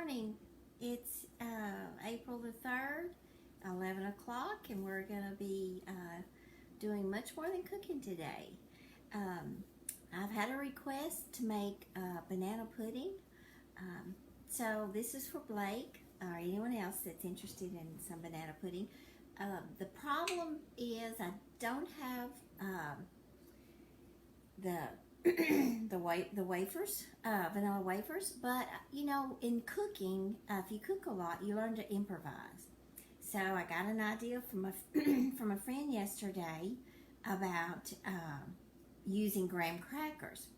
morning. It's April the 3rd, 11 o'clock, and we're going to be doing much more than cooking today. I've had a request to make banana pudding. So this is for Blake or anyone else that's interested in some banana pudding. The problem is I don't have the wafers, vanilla wafers, but you know, in cooking, if you cook a lot, you learn to improvise. So I got an idea from from a friend yesterday about using graham crackers.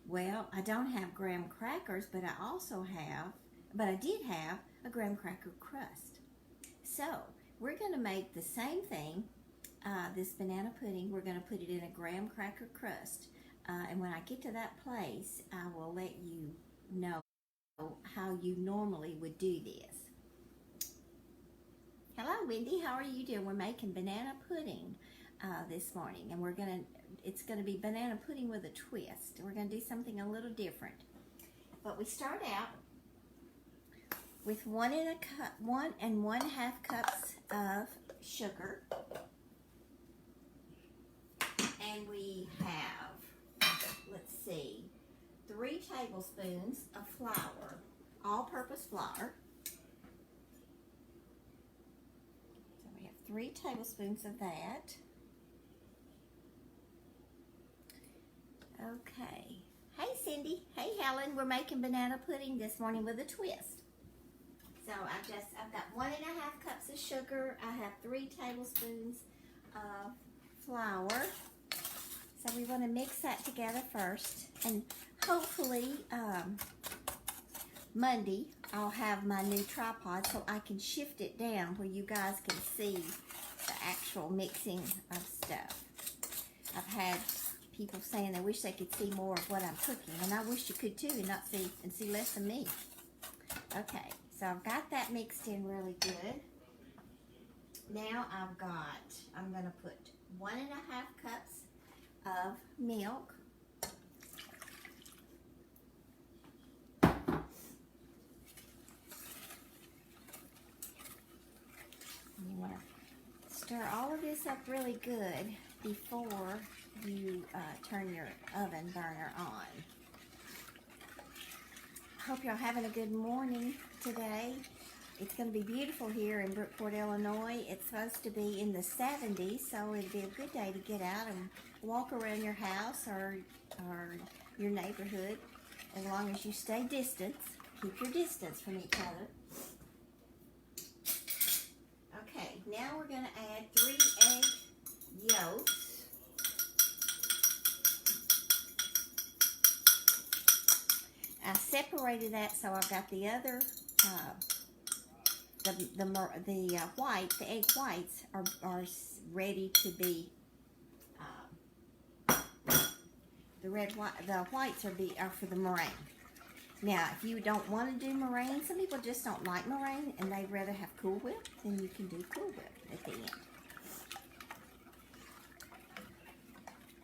Well, I don't have graham crackers, but I did have a graham cracker crust. So we're going to make the same thing, this banana pudding. We're going to put it in a graham cracker crust. And when I get to that place, I will let you know how you normally would do this. Hello, Wendy. How are you doing? We're making banana pudding this morning, and it's gonna be banana pudding with a twist. We're gonna do something a little different. But we start out with 1 1.5 cups of sugar, and we have, let's see, 3 tablespoons of flour, all-purpose flour. So we have 3 tablespoons of that. Okay. Hey, Cindy. Hey, Helen. We're making banana pudding this morning with a twist. So I've got 1.5 cups of sugar. I have 3 tablespoons of flour. So we want to mix that together first, and hopefully Monday I'll have my new tripod so I can shift it down where you guys can see the actual mixing of stuff. I've had people saying they wish they could see more of what I'm cooking, and I wish you could too, and see less of me. Okay, so I've got that mixed in really good. Now I'm going to put 1.5 cups of milk. You want to stir all of this up really good before you turn your oven burner on. Hope y'all having a good morning today. It's going to be beautiful here in Brookport, Illinois. It's supposed to be in the 70s, so it'd be a good day to get out and walk around your house or your neighborhood, as long as you stay distant. Keep your distance from each other. Okay, now we're going to add 3 egg yolks. I separated that so I've got the other the egg whites are ready to be. The whites are for the meringue. Now, if you don't want to do meringue, some people just don't like meringue and they'd rather have Cool Whip, then you can do Cool Whip at the end.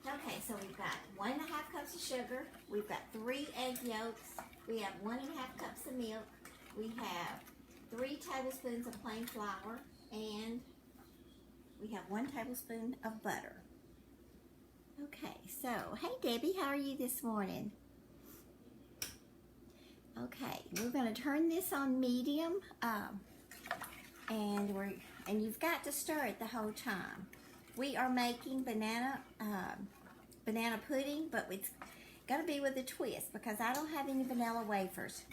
Okay, so we've got 1.5 cups of sugar. We've got 3 egg yolks. We have 1.5 cups of milk. We have 3 tablespoons of plain flour, and we have 1 tablespoon of butter. Okay, so, hey Debbie, how are you this morning? Okay, we're going to turn this on medium, and you've got to stir it the whole time. We are making banana pudding, but it's got to be with a twist because I don't have any vanilla wafers.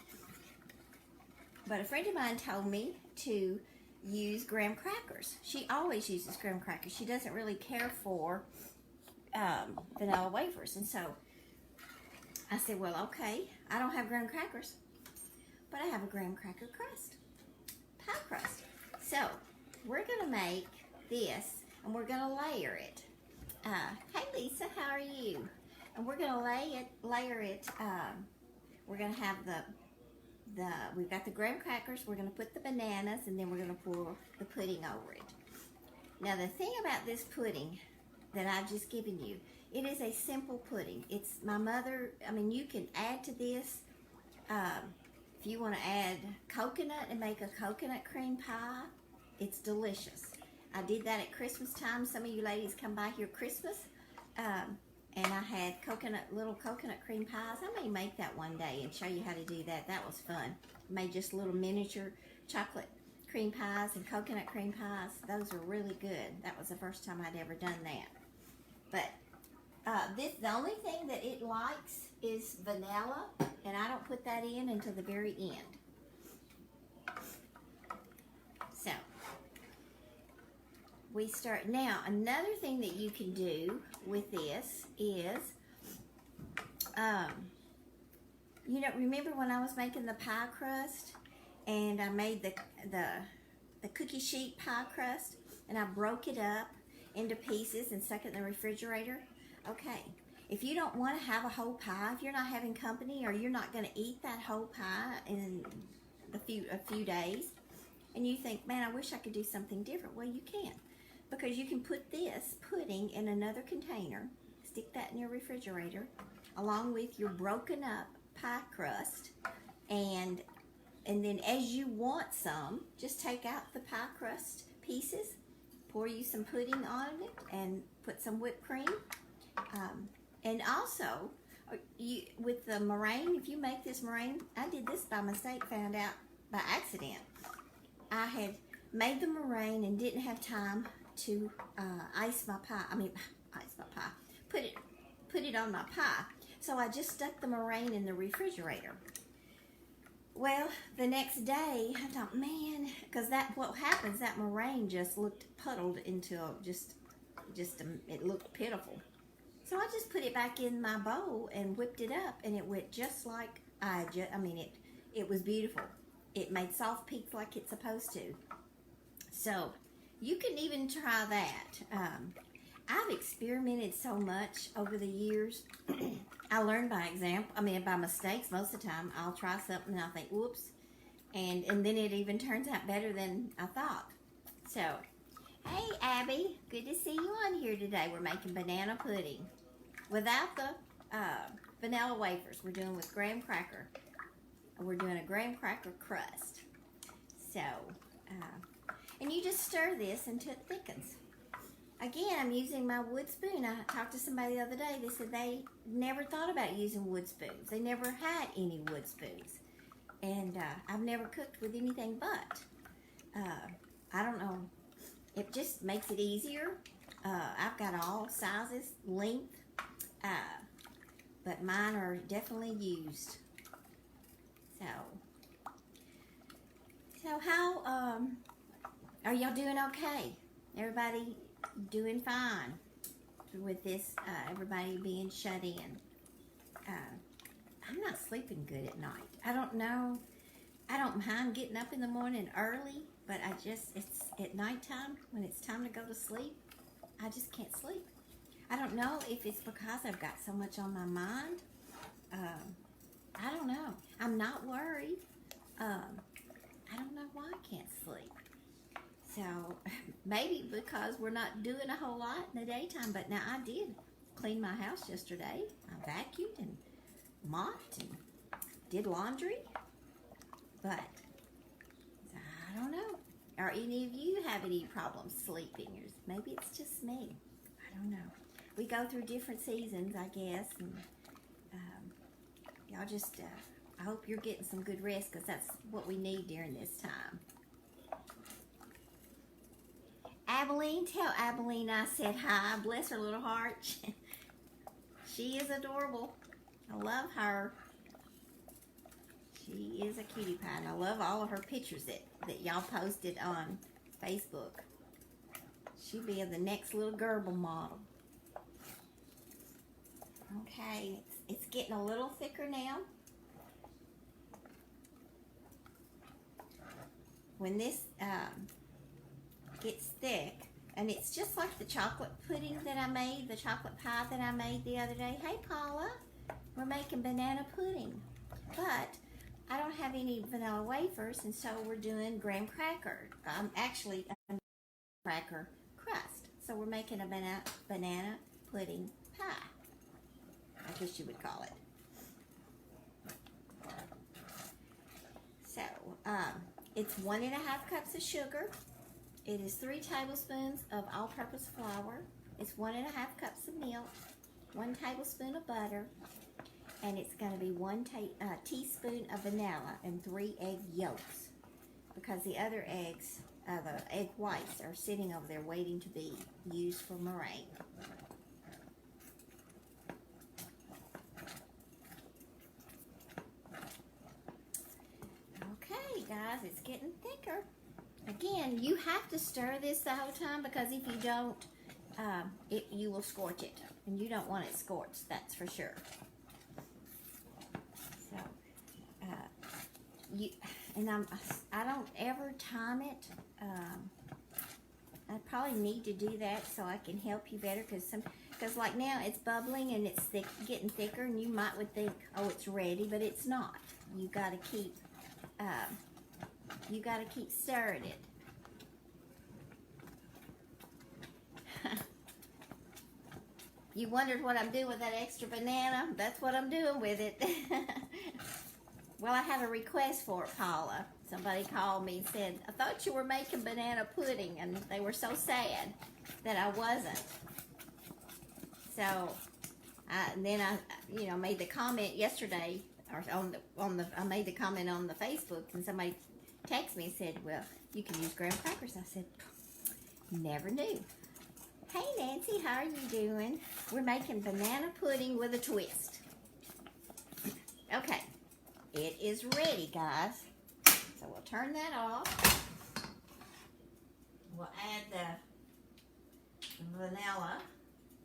But a friend of mine told me to use graham crackers. She always uses graham crackers. She doesn't really care for vanilla wafers. And so I said, well, okay, I don't have graham crackers, but I have a graham cracker crust, pie crust. So we're going to make this, and we're going to layer it. Hey, Lisa, how are you? And we're going to layer it. We're going to have we've got the graham crackers, we're going to put the bananas, and then we're going to pour the pudding over it. Now, the thing about this pudding that I've just given you, it is a simple pudding. It's my mother, you can add to this if you want to add coconut and make a coconut cream pie, it's delicious. I did that at Christmas time. Some of you ladies come by here Christmas, and I had little coconut cream pies. I may make that one day and show you how to do that. That was fun. Made just little miniature chocolate cream pies and coconut cream pies. Those are really good. That was the first time I'd ever done that. But the only thing that it likes is vanilla, and I don't put that in until the very end. So we start now. Another thing that you can do with this is, you know, remember when I was making the pie crust, and I made the cookie sheet pie crust, and I broke it up into pieces and stuck it in the refrigerator? Okay, if you don't want to have a whole pie, if you're not having company, or you're not going to eat that whole pie in a few days, and you think, man, I wish I could do something different, well, you can. Because you can put this pudding in another container, stick that in your refrigerator, along with your broken up pie crust, and then as you want some, just take out the pie crust pieces, pour you some pudding on it, and put some whipped cream. And also, with the meringue, if you make this meringue, I did this by mistake, found out by accident. I had made the meringue and didn't have time to ice my pie. Put it on my pie. So I just stuck the meringue in the refrigerator. Well, the next day, I thought, man, because what happens, that meringue just looked puddled into it looked pitiful. So I just put it back in my bowl and whipped it up, and it went just like it was beautiful. It made soft peaks like it's supposed to. So you can even try that. I've experimented so much over the years. I learned by by mistakes most of the time. I'll try something and I'll think, whoops, and then it even turns out better than I thought. So, hey Abby, good to see you on here today. We're making banana pudding without the vanilla wafers. We're doing with graham cracker. We're doing a graham cracker crust. So, and you just stir this until it thickens. Again, I'm using my wood spoon. I talked to somebody the other day. They said they never thought about using wood spoons. They never had any wood spoons. And I've never cooked with anything but. I don't know. It just makes it easier. I've got all sizes, length. But mine are definitely used. So how are y'all doing okay? Everybody doing fine with this, everybody being shut in. I'm not sleeping good at night. I don't know. I don't mind getting up in the morning early, but it's at nighttime when it's time to go to sleep, I just can't sleep. I don't know if it's because I've got so much on my mind. I don't know. I'm not worried. I don't know why I can't sleep. So maybe because we're not doing a whole lot in the daytime, but now I did clean my house yesterday. I vacuumed and mopped and did laundry, but I don't know. Are any of you have any problems sleeping? Or maybe it's just me. I don't know. We go through different seasons, I guess, and y'all just, I hope you're getting some good rest, because that's what we need during this time. Abilene, tell Abilene I said hi. Bless her little heart. She is adorable. I love her. She is a cutie pie, and I love all of her pictures that y'all posted on Facebook. She'll be the next little Gerbil model. Okay, it's getting a little thicker now. When this gets thick, and it's just like the chocolate pudding that I made, the chocolate pie that I made the other day. Hey Paula, we're making banana pudding, but I don't have any vanilla wafers, and so we're doing graham cracker. Actually, a cracker crust. So we're making a banana pudding pie, I guess you would call it. It's 1.5 cups of sugar. It is 3 tablespoons of all-purpose flour. It's 1.5 cups of milk, 1 tablespoon of butter, and it's going to be 1 teaspoon of vanilla and 3 egg yolks, because the other eggs, the egg whites, are sitting over there waiting to be used for meringue. Okay, guys, it's getting thicker. Again, you have to stir this the whole time, because if you don't, you will scorch it, and you don't want it scorched, that's for sure. So, I don't ever time it. I probably need to do that so I can help you better, because like now it's bubbling and it's getting thicker, and you would think, oh, it's ready, but it's not. You got to keep stirring it. You wondered what I'm doing with that extra banana? That's what I'm doing with it. Well, I have a request for it, Paula. Somebody called me and said, I thought you were making banana pudding, and they were so sad that I wasn't. So, then I made the comment yesterday, or I made the comment on the Facebook, and somebody texted me and said, well, you can use graham crackers. I said, never knew. Hey Nancy, how are you doing? We're making banana pudding with a twist. Okay, it is ready, guys. So we'll turn that off. We'll add the vanilla.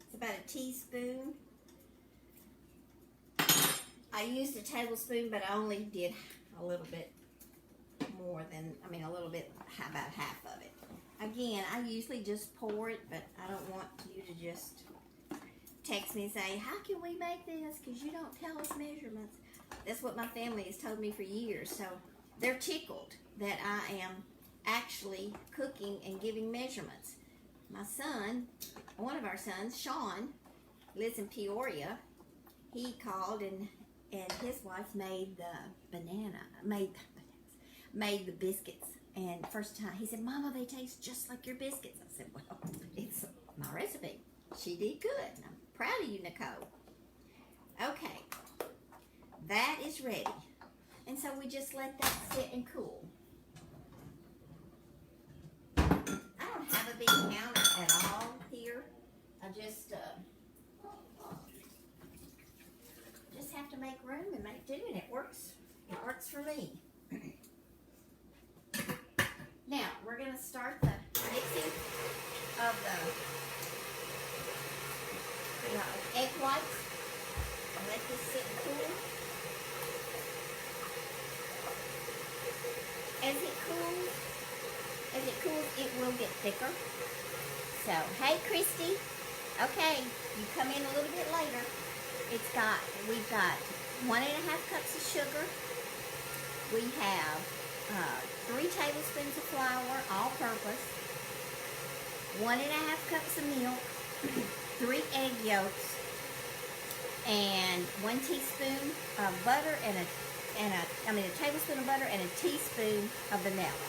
It's about a teaspoon. I used a tablespoon, but I only did a little bit more than, about half of it. Again, I usually just pour it, but I don't want you to just text me and say, how can we make this? Because you don't tell us measurements. That's what my family has told me for years. So they're tickled that I am actually cooking and giving measurements. My son, one of our sons, Sean, lives in Peoria. He called and his wife made made the biscuits. And first time, he said, Mama, they taste just like your biscuits. I said, well, it's my recipe. She did good. And I'm proud of you, Nicole. Okay. That is ready. And so we just let that sit and cool. I don't have a big counter at all here. I just have to make room and make do, and it works. It works for me. Now, we're going to start the mixing of the egg whites. I'll let this sit and cool. As it cools, it will get thicker. So, hey, Christy. Okay, you come in a little bit later. We've got 1.5 cups of sugar. We have 3 tablespoons of flour, all-purpose, 1.5 cups of milk, 3 egg yolks, and 1 teaspoon of butter a tablespoon of butter and a teaspoon of vanilla.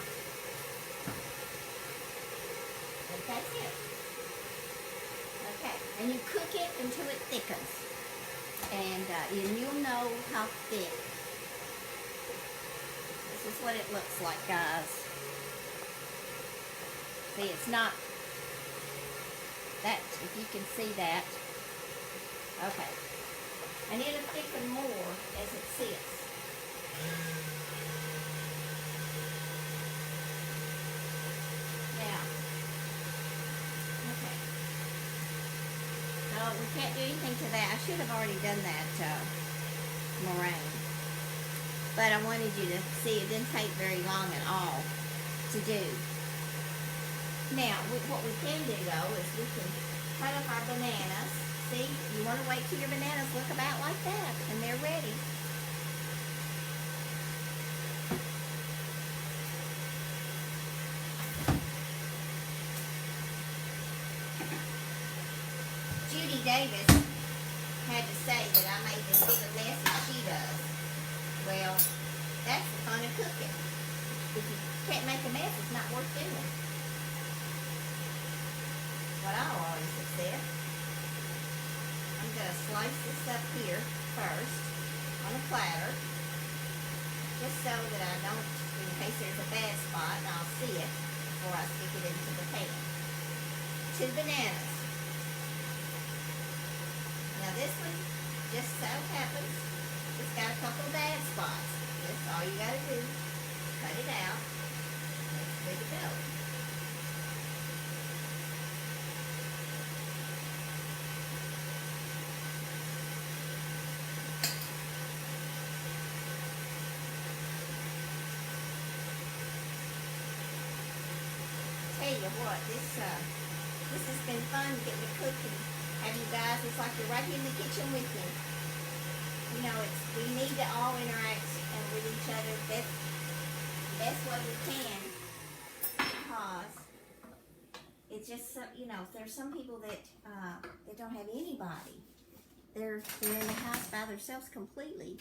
And that's it. Okay, and you cook it until it thickens, and you'll know how thick. This is what it looks like, guys. See, it's not that, if you can see that. Okay. And it'll thicken more as it sits. Now, okay. No, we can't do anything to that. I should have already done that meringue. But I wanted you to see it didn't take very long at all to do. Now, what we can do, though, is we can cut up our bananas. See, you want to wait till your bananas look about like that, and they're ready. Judy Davis had to say that I made this bigger mess than she does. Well, that's the fun of cooking. If you can't make a mess, it's not worth doing. What I always have said. I'm going to slice this up here first on a platter, just so that I don't, in case there's a bad spot, I'll see it before I stick it into the pan. 2 bananas. Now this one just so happens it's got a couple bad spots. That's all you got to do. Cut it out. And it's good to go. Tell you what, this has been fun getting to cook and have you guys. It's like you're right here in the kitchen with me. You know, we need to all interact and with each other the best way we can, because it's just you know, there's some people that don't have anybody. They're in the house by themselves completely.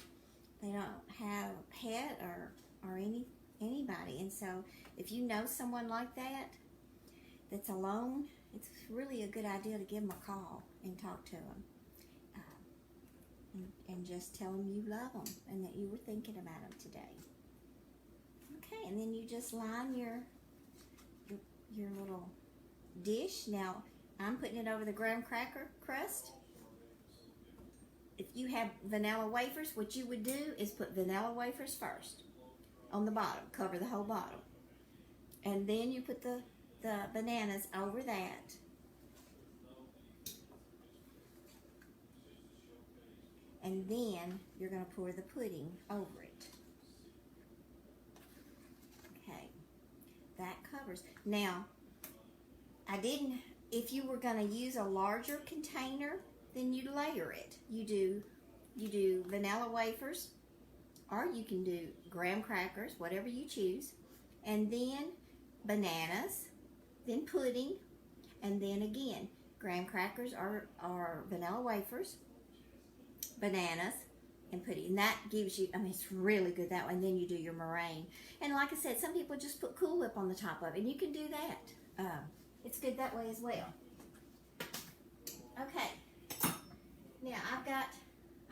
They don't have a pet or anybody, and so if you know someone like that that's alone, it's really a good idea to give them a call and talk to them, and just tell them you love them and that you were thinking about them today. Okay, and then you just line your little dish. Now I'm putting it over the graham cracker crust. If you have vanilla wafers, what you would do is put vanilla wafers first on the bottom, cover the whole bottom, and then you put the bananas over that. And then you're going to pour the pudding over it. Okay, that covers. Now, if you were going to use a larger container, then you layer it. You do vanilla wafers, or you can do graham crackers, whatever you choose, and then bananas, then pudding, and then again graham crackers or vanilla wafers, bananas, and pudding. And that gives you, I mean, it's really good that way. And then you do your meringue. And like I said, some people just put Cool Whip on the top of it, and you can do that. It's good that way as well. Okay. Now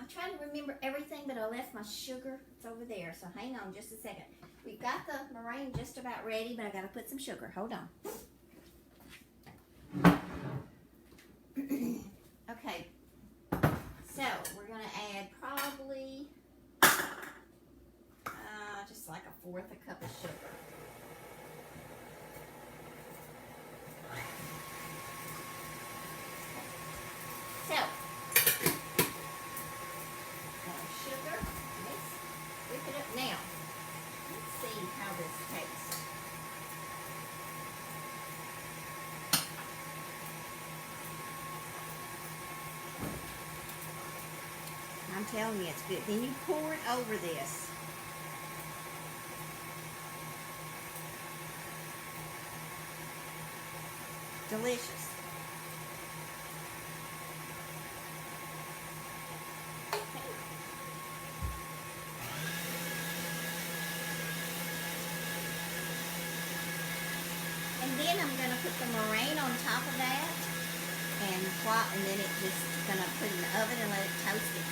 I'm trying to remember everything, but I left my sugar. It's over there, so hang on just a second. We've got the meringue just about ready, but I got to put some sugar. Hold on. Okay. So we're going to add probably just like 1/4 cup of sugar. So, sugar, let's whip it up now. Let's see how this tastes. I'm telling you, it's good. Then you pour it over this. Delicious. And then I'm going to put the meringue on top of that, and then it's just going to put it in the oven and let it toast it.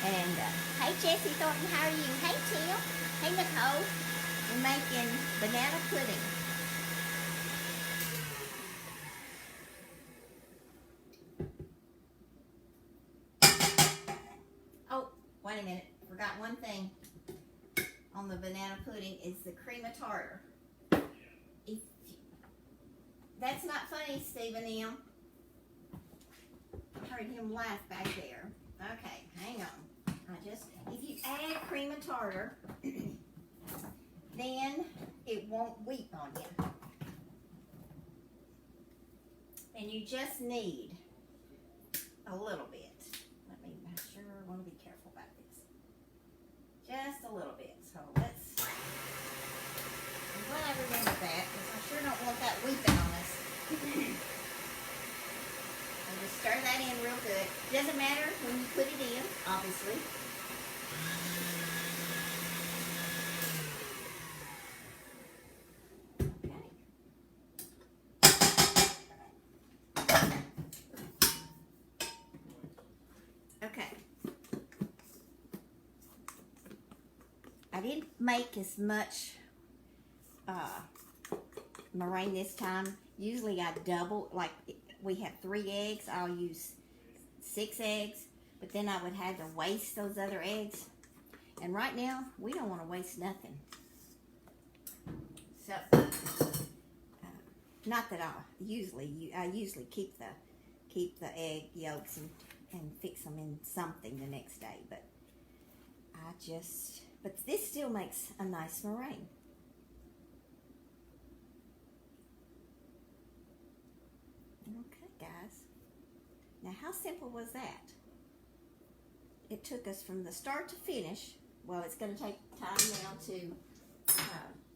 And hey Jessie Thornton, how are you? Hey Tim. Hey Nicole. We're making banana pudding. Oh, wait a minute. Forgot one thing on the banana pudding is the cream of tartar. That's not funny, Stephen M. I heard him laugh back there. Okay, hang on. If you add cream of tartar, then it won't weep on you. And you just need a little bit. Let me make sure, I want to be careful about this. Just a little bit. So I'm glad I remembered that, because I sure don't want that weeping on us. And just stir that in real good. Doesn't matter when you put it in, obviously. I didn't make as much meringue this time. Usually I double, like we have 3 eggs, I'll use 6 eggs, but then I would have to waste those other eggs. And right now, we don't want to waste nothing. So, not that I usually keep the egg yolks and fix them in something the next day, but but this still makes a nice meringue. Okay, guys. Now, how simple was that? It took us from the start to finish. Well, it's going to take time now to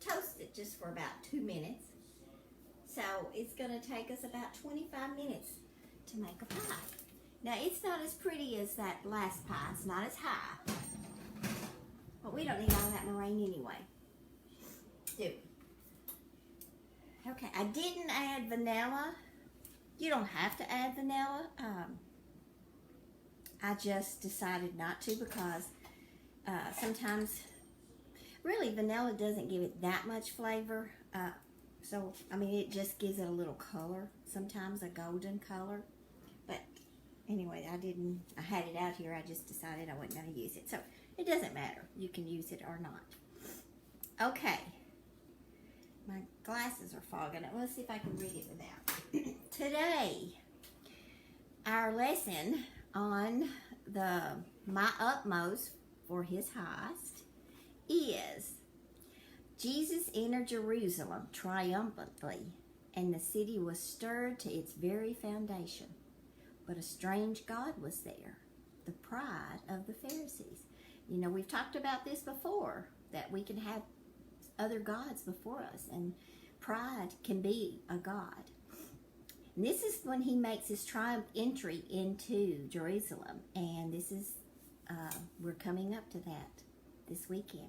toast it just for about 2 minutes. So it's going to take us about 25 minutes to make a pie. Now, it's not as pretty as that last pie. It's not as high. But we don't need all that meringue anyway, do we? Okay, I didn't add vanilla. You don't have to add vanilla. I just decided not to because sometimes, really, vanilla doesn't give it that much flavor. So, I mean, it just gives it a little color, sometimes a golden color. But anyway, I had it out here. I just decided I wasn't going to use it. So, it doesn't matter. You can use it or not. Okay. My glasses are fogging up. Let's see if I can read it without. Today, our lesson on my utmost for his highest is Jesus entered Jerusalem triumphantly, and the city was stirred to its very foundation. But a strange God was there, the pride of the Pharisees. You know, we've talked about this before, that we can have other gods before us, and pride can be a god. And this is when he makes his triumph entry into Jerusalem, and this is we're coming up to that this weekend.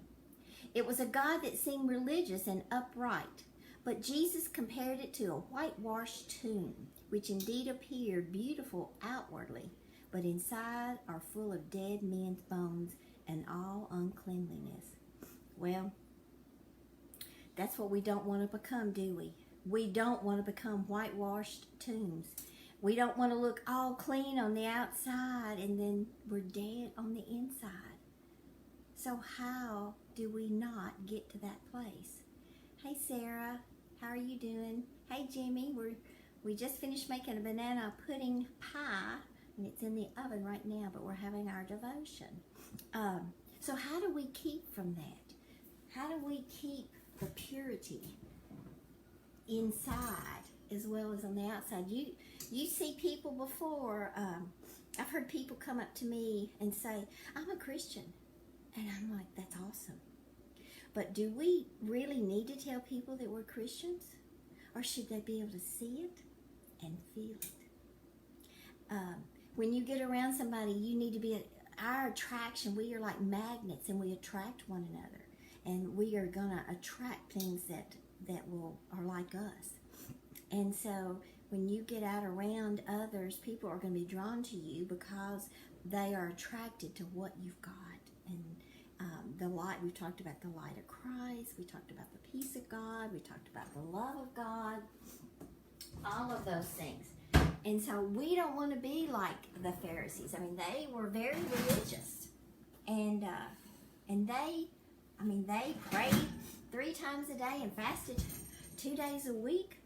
It was a God that seemed religious and upright, but Jesus compared it to a whitewashed tomb, which indeed appeared beautiful outwardly, but inside are full of dead men's bones and all uncleanliness. Well, that's what we don't want to become, do we? We don't want to become whitewashed tombs. We don't want to look all clean on the outside and then we're dead on the inside. So how do we not get to that place? Hey Sarah, how are you doing? Hey Jimmy, we just finished making a banana pudding pie and it's in the oven right now, but we're having our devotion. So how do we keep from that? How do we keep the purity inside as well as on the outside? You see people before, I've heard people come up to me and say, I'm a Christian. And I'm like, that's awesome. But do we really need to tell people that we're Christians? Or should they be able to see it and feel it? When you get around somebody, you need to be, our attraction, we are like magnets and we attract one another. And we are going to attract things that are like us. And so when you get out around others, people are going to be drawn to you because they are attracted to what you've got. And the light, we talked about the light of Christ, we talked about the peace of God, we talked about the love of God, all of those things. And so we don't want to be like the Pharisees. I mean, they were very religious. And they prayed 3 times a day and fasted 2 days a week.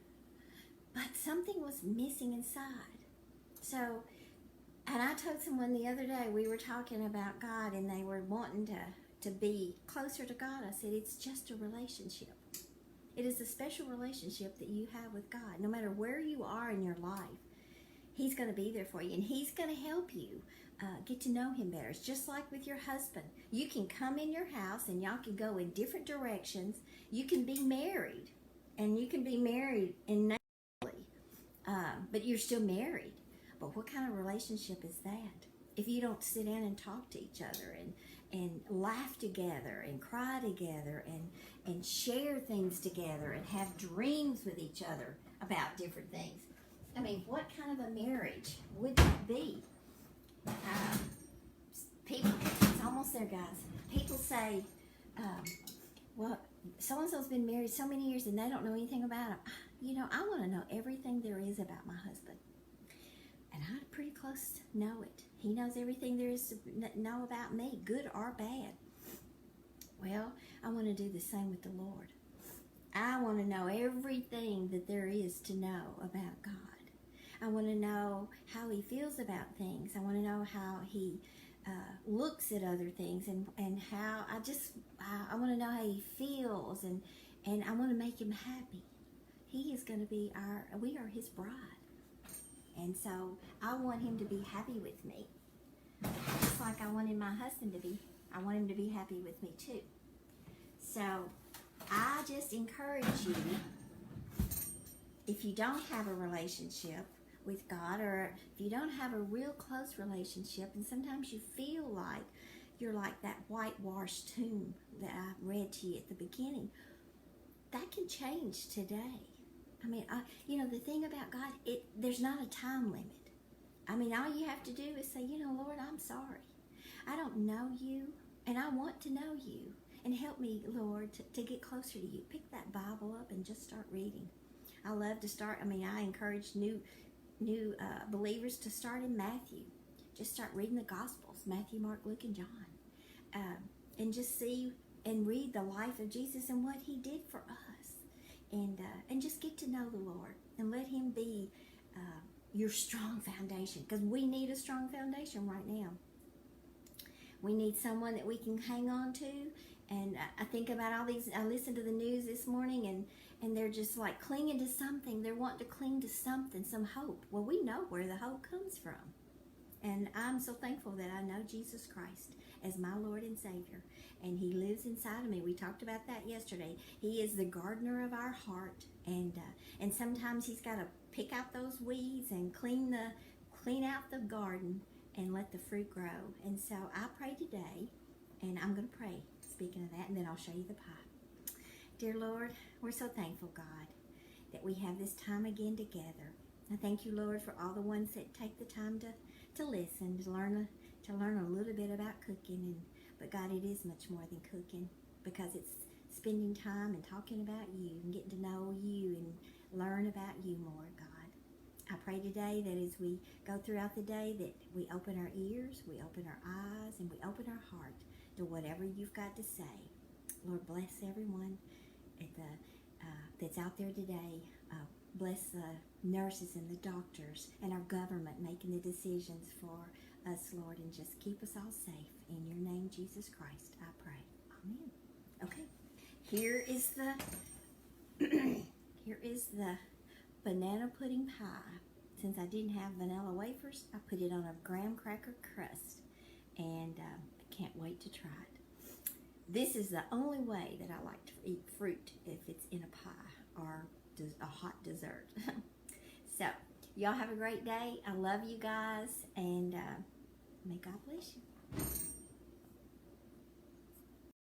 But something was missing inside. So, and I told someone the other day, we were talking about God and they were wanting to be closer to God. I said, it's just a relationship. It is a special relationship that you have with God. No matter where you are in your life, He's going to be there for you and He's going to help you get to know Him better. It's just like with your husband. You can come in your house and y'all can go in different directions. You can be married and you can be married in but you're still married. But what kind of relationship is that? If you don't sit down and talk to each other and laugh together and cry together and share things together and have dreams with each other about different things. I mean, what kind of a marriage would that be? People, it's almost there, guys. People say, well, so-and-so's been married so many years and they don't know anything about him. You know, I want to know everything there is about my husband. And I pretty close know it. He knows everything there is to know about me, good or bad. Well, I want to do the same with the Lord. I want to know everything that there is to know about God. I want to know how he feels about things. I want to know how he looks at other things, and how I want to know how he feels, and I want to make him happy. He is going to be we are his bride. And so I want him to be happy with me. Just like I wanted my husband to be, I want him to be happy with me too. So I just encourage you, if you don't have a relationship with God, or if you don't have a real close relationship, and sometimes you feel like you're like that whitewashed tomb that I read to you at the beginning, that can change today. I mean, you know, the thing about God, there's not a time limit. I mean, all you have to do is say, you know, Lord, I'm sorry. I don't know you, and I want to know you. And help me, Lord, to get closer to you. Pick that Bible up and just start reading. I love to start. I mean, I encourage new believers to start in Matthew. Just start reading the Gospels, Matthew, Mark, Luke, and John. And just see and read the life of Jesus and what he did for us. And just get to know the Lord. And let him be your strong foundation. Because we need a strong foundation right now. We need someone that we can hang on to. And I think about all these, I listened to the news this morning, and they're just like clinging to something. They're wanting to cling to something, some hope. Well, we know where the hope comes from. And I'm so thankful that I know Jesus Christ as my Lord and Savior. And he lives inside of me. We talked about that yesterday. He is the gardener of our heart. And sometimes he's got to pick out those weeds and clean out the garden and let the fruit grow. And so I pray today, and I'm going to pray, speaking of that, and then I'll show you the pie. Dear Lord, we're so thankful, God, that we have this time again together. I thank you, Lord, for all the ones that take the time to listen, to learn a little bit about cooking. But God, it is much more than cooking, because it's spending time and talking about you and getting to know you and learn about you more, God. I pray today that as we go throughout the day, that we open our ears, we open our eyes, and we open our heart to whatever you've got to say. Lord, bless everyone that's out there today. Bless the nurses and the doctors and our government making the decisions for us, Lord, and just keep us all safe. In your name, Jesus Christ, I pray. Amen. Okay, here is the banana pudding pie. Since I didn't have vanilla wafers, I put it on a graham cracker crust, and I can't wait to try it. This is the only way that I like to eat fruit, if it's in a pie or a hot dessert. So, y'all have a great day. I love you guys, and may God bless you.